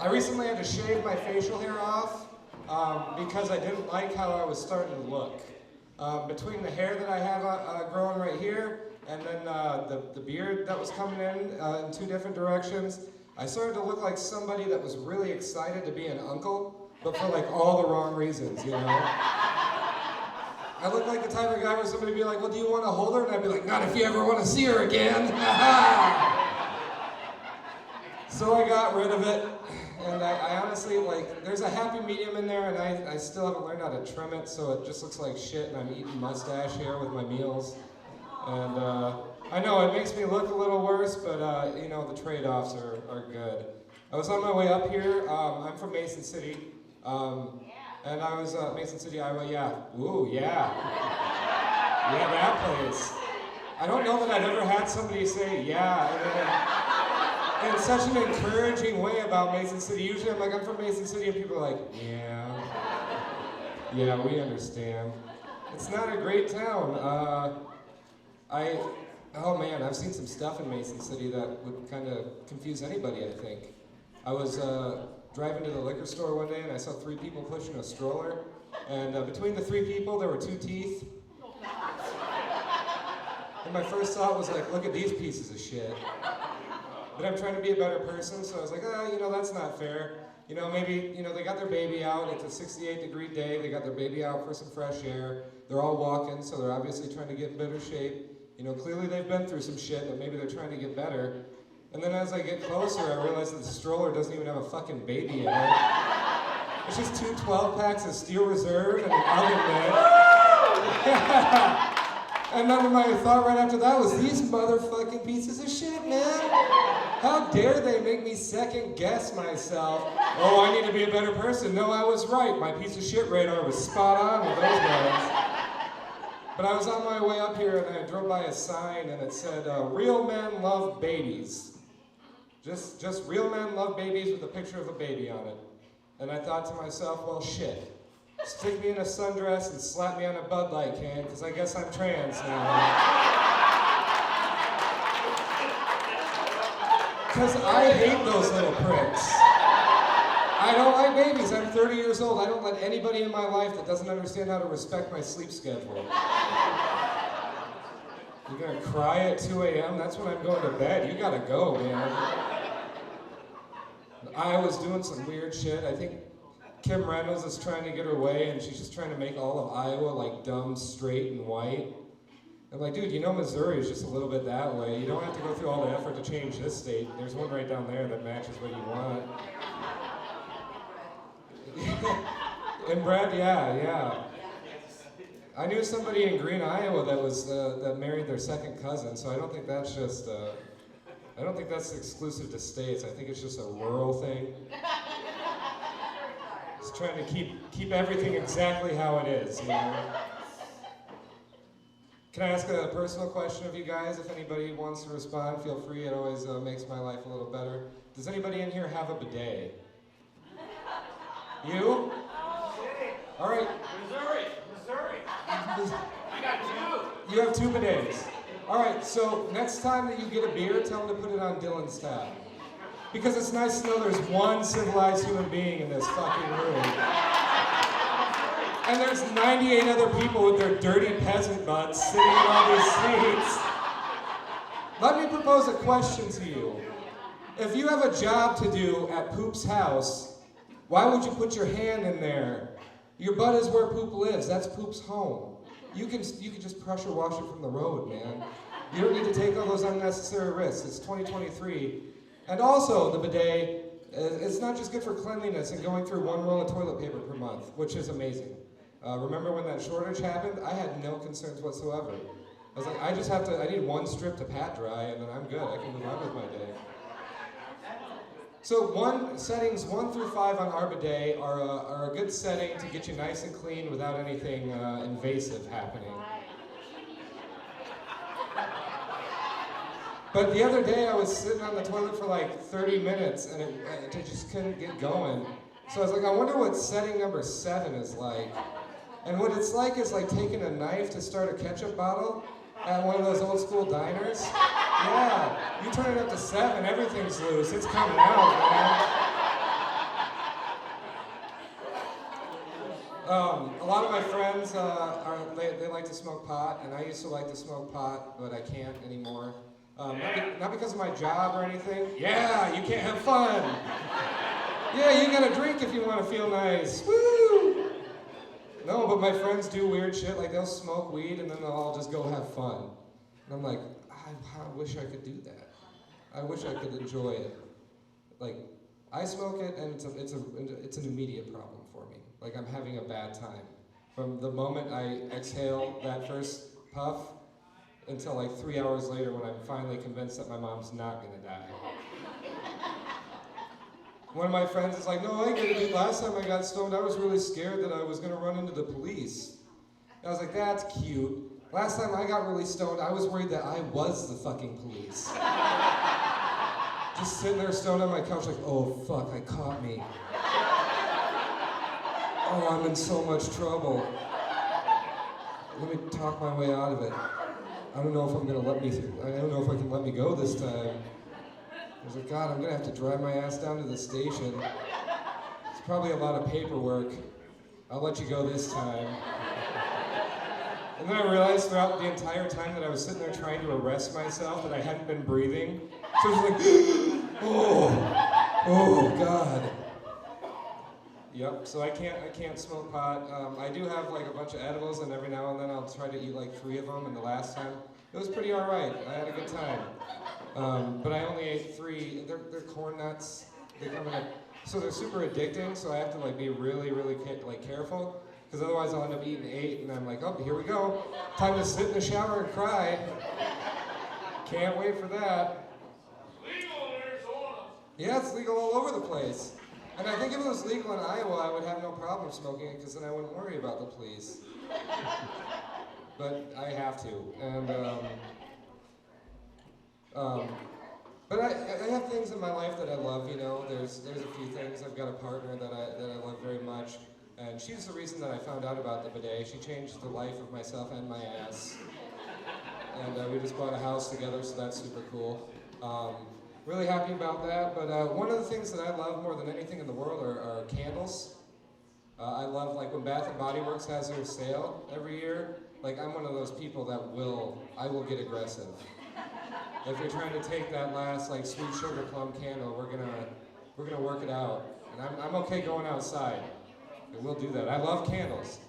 I recently had to shave my facial hair off because I didn't like how I was starting to look. Between the hair that I have growing right here and then the beard that was coming in two different directions, I started to look like somebody that was really excited to be an uncle, but for like all the wrong reasons, you know? I look like the type of guy where somebody would be like, well, do you want to hold her? And I'd be like, not if you ever want to see her again. So I got rid of it, and I honestly, like, there's a happy medium in there, and I still haven't learned how to trim it, so it just looks like shit, and I'm eating mustache here with my meals. And I know it makes me look a little worse, but you know, the trade-offs are good. I was on my way up here. I'm from Mason City, and I was Mason City, Iowa. Yeah, ooh, yeah, yeah, that place. I don't know that I've ever had somebody say yeah in such an encouraging way about Mason City. Usually I'm like, I'm from Mason City, and people are like, yeah, we understand. It's not a great town. Oh man, I've seen some stuff in Mason City that would kind of confuse anybody, I think. I was driving to the liquor store one day and I saw 3 people pushing a stroller, and between the 3 people there were 2 teeth. And my first thought was like, look at these pieces of shit. But I'm trying to be a better person, so I was like, you know, that's not fair. You know, maybe, you know, they got their baby out, it's a 68-degree day, they got their baby out for some fresh air, they're all walking, so they're obviously trying to get in better shape. You know, clearly they've been through some shit, but maybe they're trying to get better. And then as I get closer, I realize that the stroller doesn't even have a fucking baby in it. It's just 2 12-packs of Steel Reserve and an oven mitt. And then my thought right after that was, these motherfucking pieces of shit, man. How dare they make me second guess myself? Oh, I need to be a better person. No, I was right. My piece of shit radar was spot on with those guys. But I was on my way up here and I drove by a sign and it said, real men love babies. Just real men love babies with a picture of a baby on it. And I thought to myself, well, shit. Stick me in a sundress and slap me on a Bud Light can, because I guess I'm trans now. Because I hate those little pricks. I don't like babies. I'm 30 years old. I don't let anybody in my life that doesn't understand how to respect my sleep schedule. You're gonna cry at 2 a.m.? That's when I'm going to bed. You gotta go, man. I was doing some weird shit. I think Kim Reynolds is trying to get her way, and she's just trying to make all of Iowa like dumb, straight, and white. I'm like, dude, you know Missouri is just a little bit that way. You don't have to go through all the effort to change this state. There's one right down there that matches what you want. And Brad, yeah. I knew somebody in Green, Iowa that was that married their second cousin, so I don't think that's just I don't think that's exclusive to states. I think it's just a rural thing. Just trying to keep everything exactly how it is, you know? Can I ask a personal question of you guys? If anybody wants to respond, feel free. It always makes my life a little better. Does anybody in here have a bidet? You? All right. Missouri. I got 2. You have 2 bidets. All right, so next time that you get a beer, tell them to put it on Dylan's tab. Because it's nice to know there's one civilized human being in this fucking room. And there's 98 other people with their dirty peasant butts sitting in all these seats. Let me propose a question to you. If you have a job to do at Poop's house, why would you put your hand in there? Your butt is where Poop lives. That's Poop's home. You can just pressure wash it from the road, man. You don't need to take all those unnecessary risks. It's 2023. And also, the bidet, it's not just good for cleanliness and going through 1 roll of toilet paper per month, which is amazing. Remember when that shortage happened? I had no concerns whatsoever. I was like, I need 1 strip to pat dry, and then I'm good. I can move on with my day. So settings 1 through 5 on our bidet are a good setting to get you nice and clean without anything invasive happening. But the other day I was sitting on the toilet for like 30 minutes and I just couldn't get going. So I was like, I wonder what setting number 7 is like. And what it's like is like taking a knife to start a ketchup bottle at one of those old school diners. Yeah, you turn it up to 7, everything's loose. It's coming out, man. A lot of my friends they like to smoke pot, and I used to like to smoke pot, but I can't anymore. Not because of my job or anything. Yeah, you can't have fun. Yeah, you gotta drink if you want to feel nice. Woo! No, but my friends do weird shit, like they'll smoke weed and then they'll all just go have fun. And I'm like, I wish I could do that. I wish I could enjoy it. Like, I smoke it and it's an immediate problem for me. Like I'm having a bad time. From the moment I exhale that first puff until like 3 hours later when I'm finally convinced that my mom's not gonna die. One of my friends is like, no, I get it, dude. Last time I got stoned, I was really scared that I was gonna run into the police. And I was like, that's cute. Last time I got really stoned, I was worried that I was the fucking police. Just sitting there stoned on my couch like, oh fuck, I caught me. Oh, I'm in so much trouble. Let me talk my way out of it. I don't know if I don't know if I can let me go this time. I was like, God, I'm gonna have to drive my ass down to the station. It's probably a lot of paperwork. I'll let you go this time. And then I realized throughout the entire time that I was sitting there trying to arrest myself that I hadn't been breathing. So I was like, oh God. Yep, so I can't smoke pot. I do have like a bunch of edibles, and every now and then I'll try to eat like 3 of them, and the last time, it was pretty alright. I had a good time. But I only ate 3. They're corn nuts. They come in so they're super addicting, so I have to like be really, really careful, because otherwise I'll end up eating 8, and I'm like, oh, here we go. Time to sit in the shower and cry. Can't wait for that. Legal in Arizona. Yeah, it's legal all over the place. And I think if it was legal in Iowa, I would have no problem smoking it, because then I wouldn't worry about the police. But I have to, and but I have things in my life that I love. You know, there's a few things. I've got a partner that I love very much, and she's the reason that I found out about the bidet. She changed the life of myself and my ass, and we just bought a house together, so that's super cool. Really happy about that, but one of the things that I love more than anything in the world are candles. I love, like, when Bath & Body Works has their sale every year. Like, I'm one of those people that I will get aggressive. If you're trying to take that last, like, sweet sugar plum candle, we're gonna work it out. And I'm okay going outside. And we'll do that. I love candles.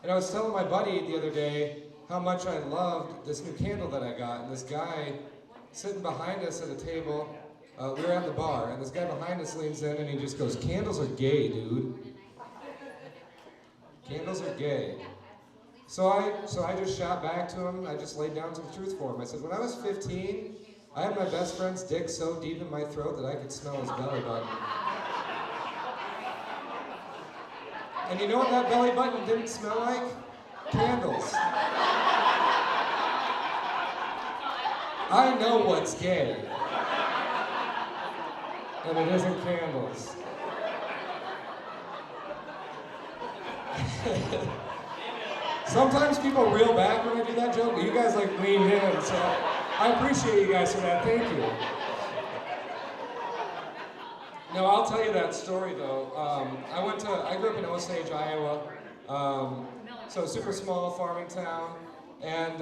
And I was telling my buddy the other day how much I loved this new candle that I got, and this guy sitting behind us at a table, we were at the bar, and this guy behind us leans in and he just goes, candles are gay, dude. Candles are gay. So I just shot back to him. I just laid down some truth for him. I said, when I was 15, I had my best friend's dick so deep in my throat that I could smell his belly button. And you know what that belly button didn't smell like? Candles. I know what's gay. And it isn't candles. Sometimes people reel back when I do that joke, but you guys like leaned in, so I appreciate you guys for that. Thank you. No, I'll tell you that story though. I grew up in Osage, Iowa. So super small farming town, and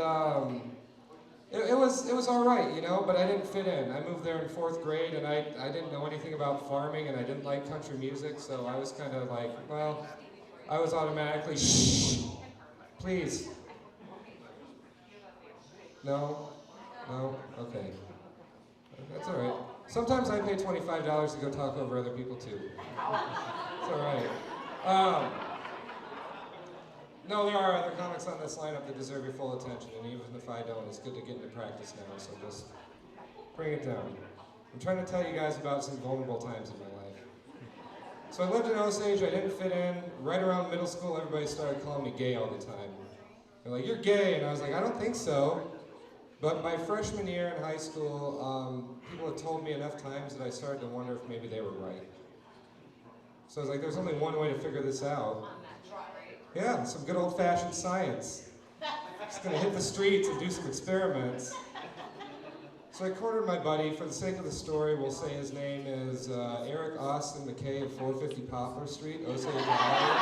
it was all right, you know, but I didn't fit in. I moved there in 4th grade, and I didn't know anything about farming, and I didn't like country music, so I was kind of like, well, I was automatically, shh, please. No, okay. That's all right. Sometimes I pay $25 to go talk over other people too. It's all right. No, there are other comics on this lineup that deserve your full attention, and even if I don't, it's good to get into practice now, so just bring it down. I'm trying to tell you guys about some vulnerable times in my life. So I lived in Osage, I didn't fit in. Right around middle school, everybody started calling me gay all the time. They're like, you're gay, and I was like, I don't think so. But my freshman year in high school, people had told me enough times that I started to wonder if maybe they were right. So I was like, there's only one way to figure this out. Yeah, some good old-fashioned science. Just gonna hit the streets and do some experiments. So I cornered my buddy. For the sake of the story, we'll say his name is Eric Austin McKay of 450 Poplar Street, Osage, Ohio,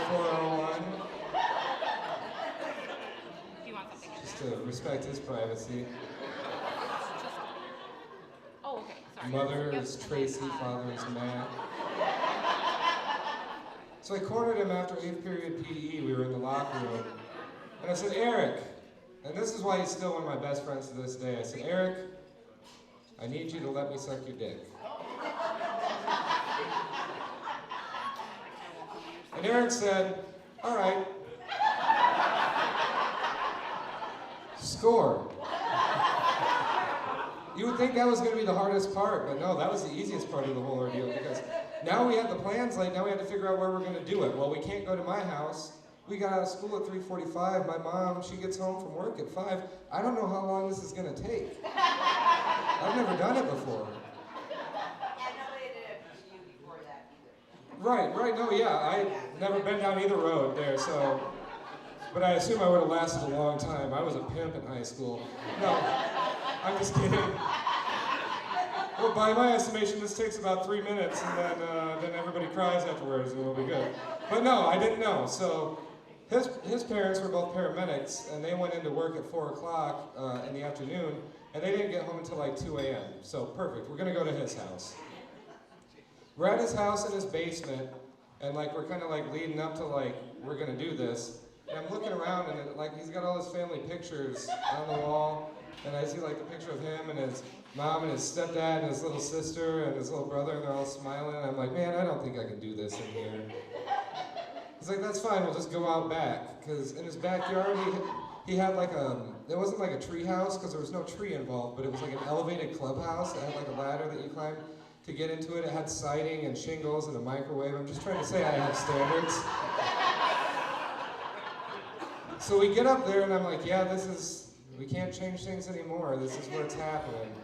50401. Do you want something in Just there? to respect his privacy. Oh, okay. Sorry. Mother Yep, is and then, Tracy, father is Matt. So I cornered him after 8th period PE. We were in the locker room. And I said, Eric, and this is why he's still one of my best friends to this day. I said, Eric, I need you to let me suck your dick. And Eric said, all right. Score. You would think that was going to be the hardest part, but no, that was the easiest part of the whole ordeal, because now we had the plans laid, now we had to figure out where we're going to do it. Well, we can't go to my house. We got out of school at 3:45. My mom, she gets home from work at 5. I don't know how long this is going to take. I've never done it before. Yeah, nobody did it to you before that either. Right, no, yeah, I've never been down either road there, so, but I assume I would have lasted a long time. I was a pimp in high school. No, I'm just kidding. Well, by my estimation, this takes about 3 minutes, and then everybody cries afterwards, and we'll be good. But no, I didn't know, so his parents were both paramedics, and they went into work at 4 o'clock in the afternoon, and they didn't get home until like 2 a.m. So perfect, we're gonna go to his house. We're at his house in his basement, and like we're kind of like leading up to like, we're gonna do this. And I'm looking around, and like he's got all his family pictures on the wall, and I see like the picture of him and his mom and his stepdad and his little sister and his little brother, and they're all smiling. And I'm like, man, I don't think I can do this in here. He's like, that's fine, we'll just go out back. Because in his backyard, he had like it wasn't like a tree house, because there was no tree involved, but it was like an elevated clubhouse. It had like a ladder that you climbed to get into it. It had siding and shingles and a microwave. I'm just trying to say I have standards. So we get up there, and I'm like, yeah, we can't change things anymore. This is where it's happening.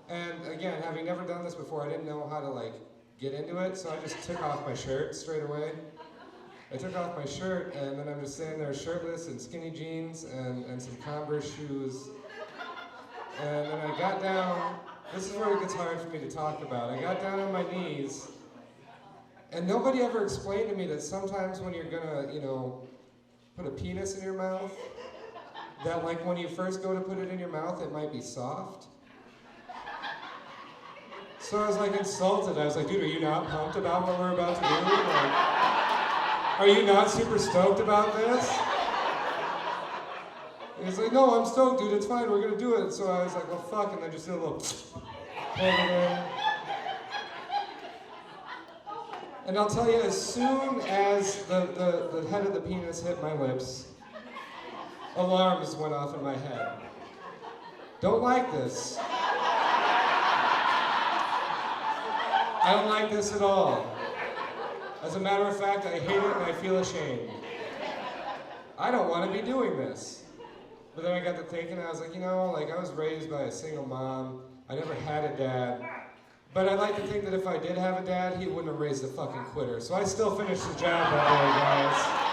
And again, having never done this before, I didn't know how to like get into it, so I just took off my shirt straight away. I took off my shirt, and then I'm just standing there shirtless in skinny jeans and some Converse shoes. And then I got down. This is where it gets hard for me to talk about. I got down on my knees, and nobody ever explained to me that sometimes when you're gonna, put a penis in your mouth, that like when you first go to put it in your mouth, it might be soft. So I was like insulted. I was like, dude, are you not pumped about what we're about to do? Like, are you not super stoked about this? And he's like, no, I'm stoked, dude, it's fine, we're gonna do it. So I was like, well, fuck, and then just did a little pull it in. And I'll tell you, as soon as the head of the penis hit my lips, alarms went off in my head. Don't like this. I don't like this at all. As a matter of fact, I hate it and I feel ashamed. I don't want to be doing this. But then I got to thinking, I was like, I was raised by a single mom. I never had a dad. But I'd like to think that if I did have a dad, he wouldn't have raised a fucking quitter. So I still finished the job that day, guys.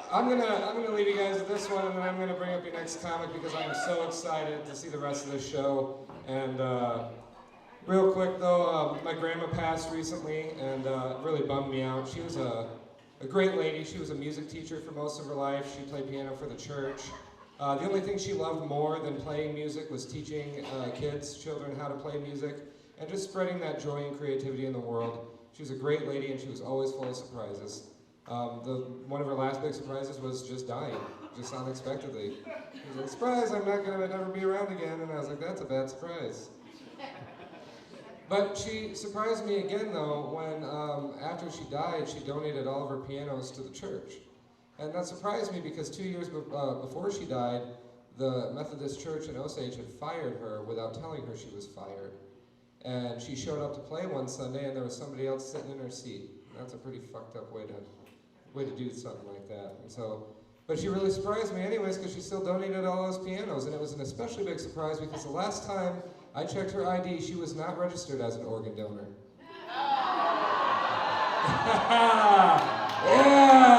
I'm gonna leave you guys with this one, and then I'm gonna bring up your next comic because I am so excited to see the rest of this show. And real quick though, my grandma passed recently, and it really bummed me out. She was a great lady. She was a music teacher for most of her life. She played piano for the church. The only thing she loved more than playing music was teaching children how to play music, and just spreading that joy and creativity in the world. She was a great lady, and she was always full of surprises. One of her last big surprises was just dying, just unexpectedly. She was like, surprise, I'm not gonna never be around again, and I was like, that's a bad surprise. But she surprised me again though, when after she died, she donated all of her pianos to the church. And that surprised me because 2 years before she died, the Methodist Church in Osage had fired her without telling her she was fired. And she showed up to play one Sunday, and there was somebody else sitting in her seat. That's a pretty fucked up way to do something like that. And so, but she really surprised me anyways, because she still donated all those pianos, and it was an especially big surprise because the last time I checked her ID, she was not registered as an organ donor. Yeah!